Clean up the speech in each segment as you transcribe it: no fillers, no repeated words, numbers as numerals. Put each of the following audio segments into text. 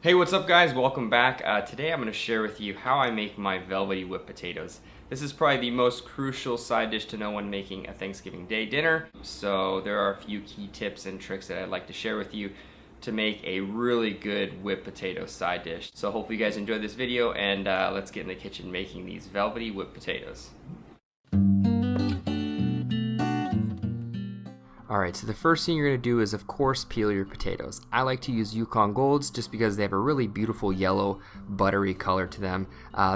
Hey, what's up guys? Welcome back. Today I'm going to share with you how I make my velvety whipped potatoes. This is probably the most crucial side dish to know when making a Thanksgiving Day dinner. So there are a few key tips and tricks that I'd like to share with you to make a really good whipped potato side dish. So hopefully you guys enjoyed this video, and let's get in the kitchen making these velvety whipped potatoes. Alright, so the first thing you're going to do is, of course, peel your potatoes. I like to use Yukon Golds just because they have a really beautiful yellow, buttery color to them.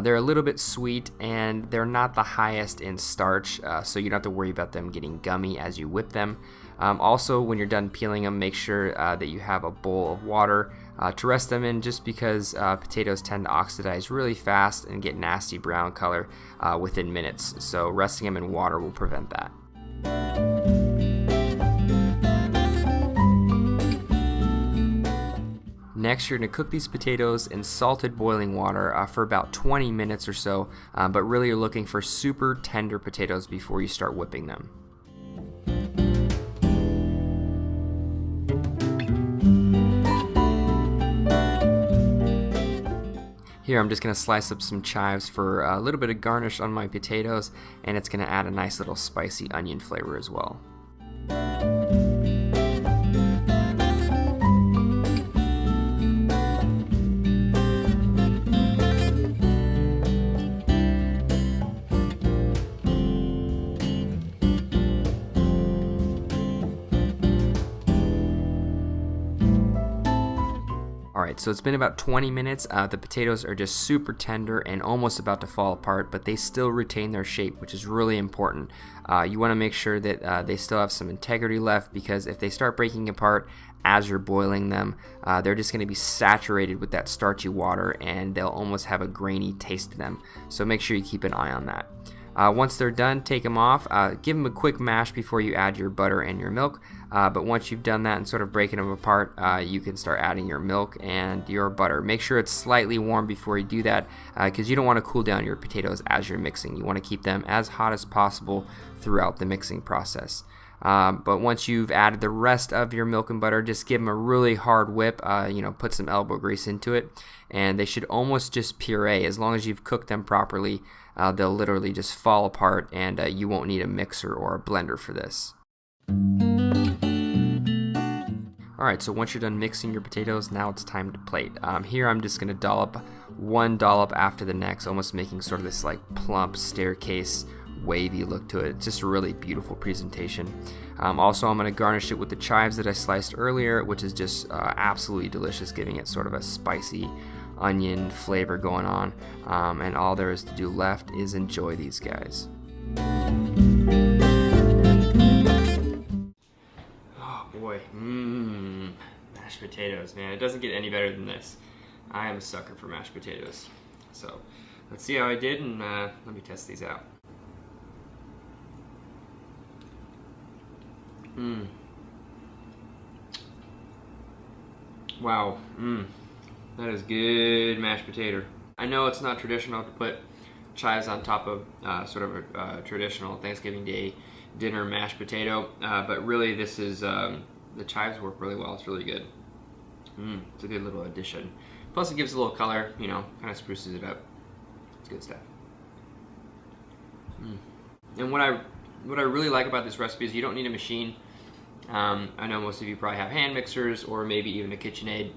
They're a little bit sweet and they're not the highest in starch, so you don't have to worry about them getting gummy as you whip them. Also, when you're done peeling them, make sure that you have a bowl of water to rest them in, just because potatoes tend to oxidize really fast and get nasty brown color within minutes. So resting them in water will prevent that. Next, you're going to cook these potatoes in salted boiling water for about 20 minutes or so, but really you're looking for super tender potatoes before you start whipping them. Here I'm just going to slice up some chives for a little bit of garnish on my potatoes, and it's going to add a nice little spicy onion flavor as well. Alright, so it's been about 20 minutes. The potatoes are just super tender and almost about to fall apart, but they still retain their shape, which is really important. You want to make sure that they still have some integrity left, because if they start breaking apart as you're boiling them, they're just going to be saturated with that starchy water and they'll almost have a grainy taste to them. So make sure you keep an eye on that. Once they're done, take them off. Give them a quick mash before you add your butter and your milk. But once you've done that and sort of breaking them apart, you can start adding your milk and your butter. Make sure it's slightly warm before you do that, because you don't want to cool down your potatoes as you're mixing. You want to keep them as hot as possible throughout the mixing process. But once you've added the rest of your milk and butter, just give them a really hard whip. Put some elbow grease into it, and they should almost just puree. As long as you've cooked them properly, they'll literally just fall apart, and you won't need a mixer or a blender for this. Alright, so once you're done mixing your potatoes, now it's time to plate. Here I'm just going to dollop one dollop after the next, almost making sort of this like plump staircase wavy look to it. It's just a really beautiful presentation. Also, I'm going to garnish it with the chives that I sliced earlier, which is just absolutely delicious, giving it sort of a spicy onion flavor going on. And all there is to do left is enjoy these guys. Oh boy, mashed potatoes, man. It doesn't get any better than this. I am a sucker for mashed potatoes. So let's see how I did, and let me test these out. Wow, that is good mashed potato. I know it's not traditional to put chives on top of sort of a traditional Thanksgiving Day dinner mashed potato, but really this is, the chives work really well. It's really good. It's a good little addition. Plus it gives a little color, kind of spruces it up. It's good stuff. And what I really like about this recipe is you don't need a machine. I know most of you probably have hand mixers or maybe even a KitchenAid,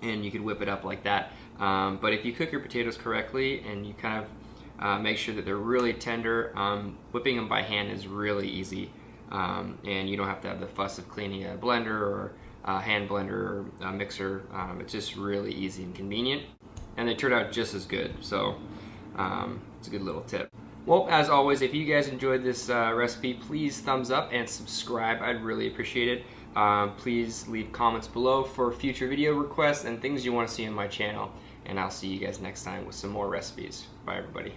and you could whip it up like that. But if you cook your potatoes correctly and you kind of make sure that they're really tender, whipping them by hand is really easy, and you don't have to have the fuss of cleaning a blender or a hand blender or a mixer. It's just really easy and convenient, and they turn out just as good. So it's a good little tip. Well, as always, if you guys enjoyed this recipe, please thumbs up and subscribe. I'd really appreciate it. Please leave comments below for future video requests and things you want to see on my channel. And I'll see you guys next time with some more recipes. Bye, everybody.